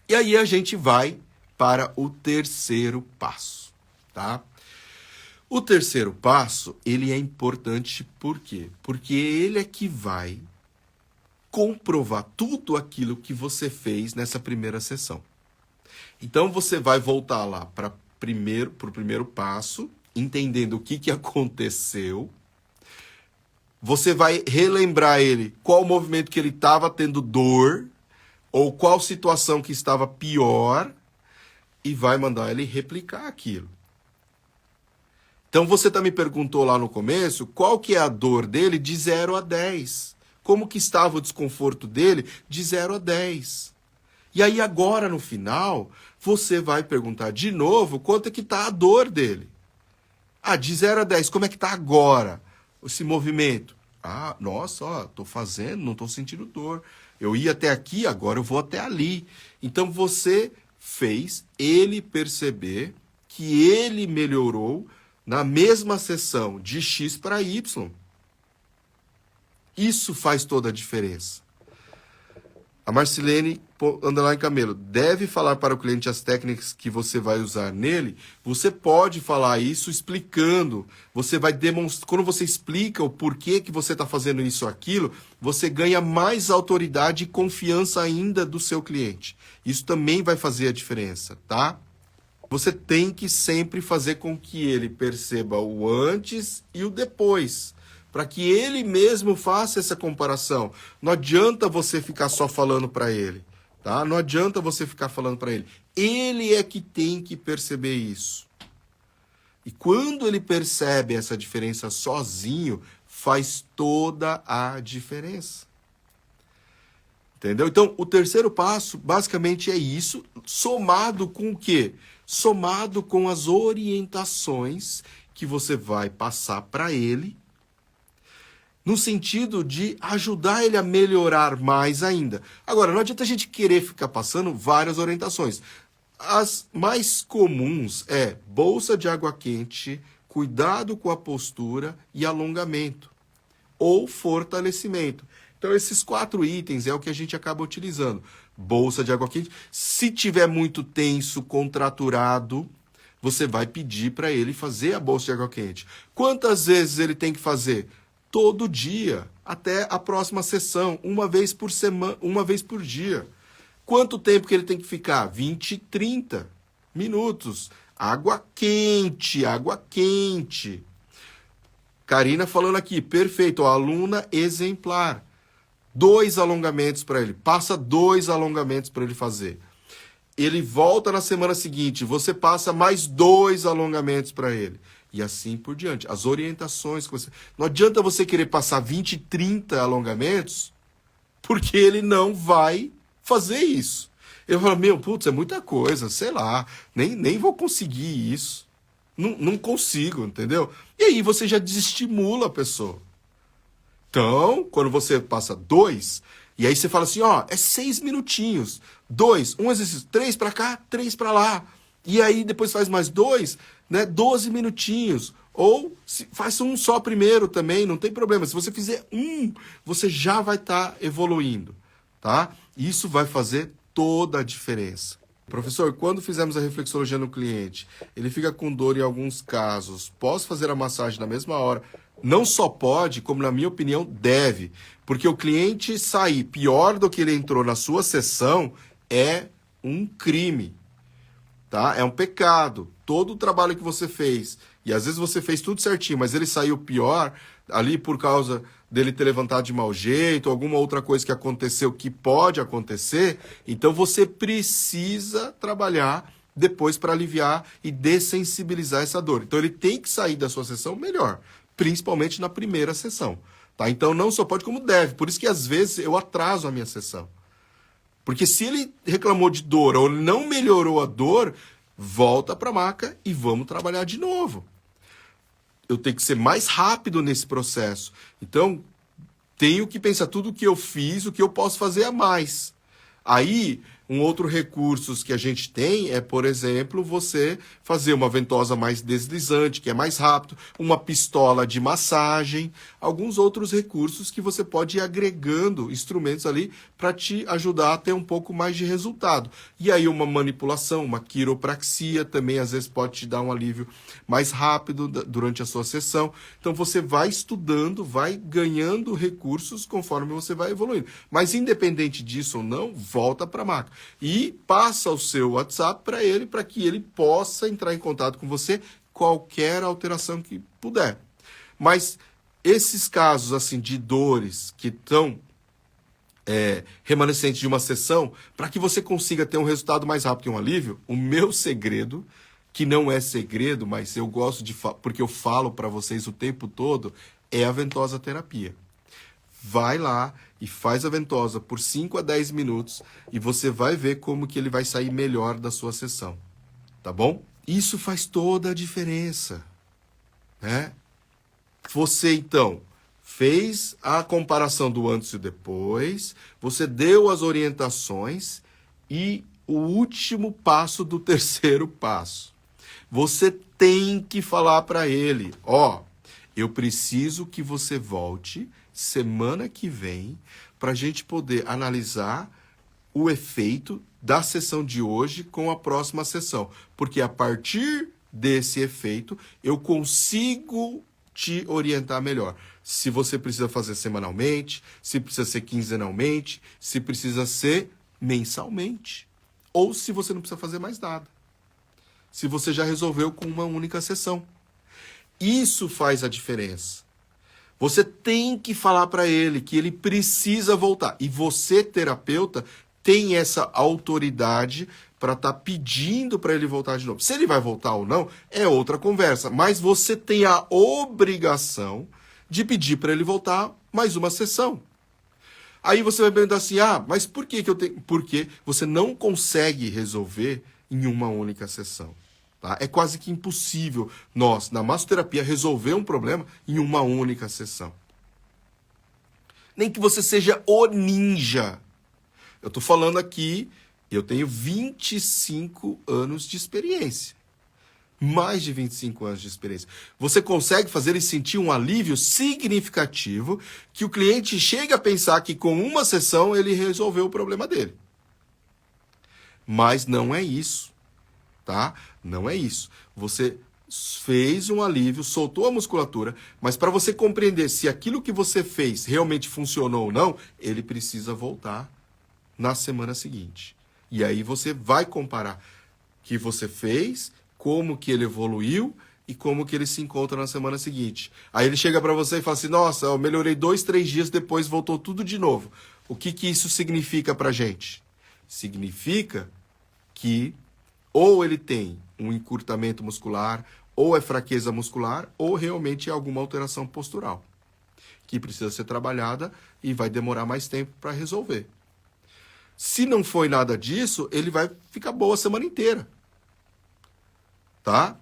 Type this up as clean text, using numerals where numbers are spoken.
E aí a gente vai para o terceiro passo, tá? O terceiro passo, ele é importante por quê? Porque ele é que vai comprovar tudo aquilo que você fez nessa primeira sessão. Então você vai voltar lá para o primeiro passo, entendendo o que aconteceu. Você vai relembrar ele qual movimento que ele estava tendo dor, ou qual situação que estava pior, e vai mandar ele replicar aquilo. Então você me perguntou lá no começo qual que é a dor dele de 0 a 10. Como que estava o desconforto dele de 0 a 10. E aí agora no final, você vai perguntar de novo quanto é que está a dor dele. Ah, de 0 a 10, como é que está agora esse movimento? Ah, nossa, ó, tô fazendo, não tô sentindo dor. Eu ia até aqui, agora eu vou até ali. Então você fez ele perceber que ele melhorou na mesma sessão de X para Y. Isso faz toda a diferença. A Marcilene Underline Camelo deve falar para o cliente as técnicas que você vai usar nele. Você pode falar isso explicando. Você vai demonstrar. Quando você explica o porquê que você está fazendo isso ou aquilo, você ganha mais autoridade e confiança ainda do seu cliente. Isso também vai fazer a diferença, tá? Você tem que sempre fazer com que ele perceba o antes e o depois, para que ele mesmo faça essa comparação. Não adianta você ficar só falando para ele, tá? Não adianta você ficar falando para ele. Ele é que tem que perceber isso. E quando ele percebe essa diferença sozinho, faz toda a diferença. Entendeu? Então, o terceiro passo, basicamente, é isso, somado com o quê? Somado com as orientações que você vai passar para ele, no sentido de ajudar ele a melhorar mais ainda. Agora, não adianta a gente querer ficar passando várias orientações. As mais comuns é bolsa de água quente, cuidado com a postura e alongamento, ou fortalecimento. Então, esses 4 itens é o que a gente acaba utilizando. Bolsa de água quente. Se tiver muito tenso, contraturado, você vai pedir para ele fazer a bolsa de água quente. Quantas vezes ele tem que fazer? Todo dia, até a próxima sessão, uma vez por semana, uma vez por dia. Quanto tempo que ele tem que ficar? 20, 30 minutos. Água quente, água quente. Karina falando aqui, perfeito, aluna exemplar. 2 alongamentos para ele, passa 2 alongamentos para ele fazer. Ele volta na semana seguinte, você passa mais 2 alongamentos para ele. E assim por diante. As orientações que você... Não adianta você querer passar 20, 30 alongamentos, porque ele não vai fazer isso. Ele fala, putz, é muita coisa, sei lá, nem vou conseguir isso. Não consigo, entendeu? E aí você já desestimula a pessoa. Então, quando você passa 2, e aí você fala assim, ó, é 6 minutinhos. 2, um exercício, 3 para cá, 3 para lá. E aí depois faz mais 2, né, 12 minutinhos. Ou faz um só primeiro também, não tem problema. Se você fizer você já vai estar evoluindo, tá? Isso vai fazer toda a diferença. Professor, quando fizemos a reflexologia no cliente, ele fica com dor em alguns casos, posso fazer a massagem na mesma hora? Não só pode, como na minha opinião, deve. Porque o cliente sair pior do que ele entrou na sua sessão é um crime, tá? É um pecado. Todo o trabalho que você fez, e às vezes você fez tudo certinho, mas ele saiu pior ali por causa dele ter levantado de mau jeito, alguma outra coisa que aconteceu que pode acontecer, então você precisa trabalhar depois para aliviar e dessensibilizar essa dor. Então ele tem que sair da sua sessão melhor, principalmente na primeira sessão, tá? Então não só pode como deve. Por isso que às vezes eu atraso a minha sessão. Porque se ele reclamou de dor ou não melhorou a dor, volta para a maca e vamos trabalhar de novo. Eu tenho que ser mais rápido nesse processo. Então, tenho que pensar tudo o que eu fiz, o que eu posso fazer a mais. Aí, Um outro recurso que a gente tem é, por exemplo, você fazer uma ventosa mais deslizante, que é mais rápido, uma pistola de massagem, alguns outros recursos que você pode ir agregando instrumentos ali para te ajudar a ter um pouco mais de resultado. E aí uma manipulação, uma quiropraxia também às vezes pode te dar um alívio mais rápido durante a sua sessão. Então você vai estudando, vai ganhando recursos conforme você vai evoluindo. Mas independente disso ou não, volta para a máquina. E passa o seu WhatsApp para ele, para que ele possa entrar em contato com você qualquer alteração que puder. Mas esses casos assim de dores que estão remanescentes de uma sessão, para que você consiga ter um resultado mais rápido e um alívio, o meu segredo, que não é segredo, mas eu gosto de porque eu falo para vocês o tempo todo, é a ventosa terapia. Vai lá e faz a ventosa por 5 a 10 minutos e você vai ver como que ele vai sair melhor da sua sessão, tá bom? Isso faz toda a diferença, né? Você, então, fez a comparação do antes e depois, você deu as orientações e o último passo do terceiro passo. Você tem que falar para ele, eu preciso que você volte semana que vem para a gente poder analisar o efeito da sessão de hoje com a próxima sessão. Porque a partir desse efeito, eu consigo te orientar melhor. Se você precisa fazer semanalmente, se precisa ser quinzenalmente, se precisa ser mensalmente. Ou se você não precisa fazer mais nada. Se você já resolveu com uma única sessão. Isso faz a diferença. Você tem que falar para ele que ele precisa voltar. E você, terapeuta, tem essa autoridade para estar pedindo para ele voltar de novo. Se ele vai voltar ou não, é outra conversa. Mas você tem a obrigação de pedir para ele voltar mais uma sessão. Aí você vai perguntar assim, mas por que eu tenho... Porque você não consegue resolver em uma única sessão. Tá? É quase que impossível nós, na massoterapia, resolver um problema em uma única sessão. Nem que você seja o ninja. Eu estou falando aqui, eu tenho 25 anos de experiência. Mais de 25 anos de experiência. Você consegue fazer ele sentir um alívio significativo que o cliente chega a pensar que com uma sessão ele resolveu o problema dele. Mas não é isso. Tá? Não é isso. Você fez um alívio, soltou a musculatura, mas para você compreender se aquilo que você fez realmente funcionou ou não, ele precisa voltar na semana seguinte. E aí você vai comparar o que você fez, como que ele evoluiu e como que ele se encontra na semana seguinte. Aí ele chega para você e fala assim, nossa, eu melhorei 2, 3 dias, depois voltou tudo de novo. O que que isso significa para a gente? Significa que ou ele tem um encurtamento muscular, ou é fraqueza muscular, ou realmente é alguma alteração postural, que precisa ser trabalhada e vai demorar mais tempo para resolver. Se não foi nada disso, ele vai ficar boa a semana inteira. Tá?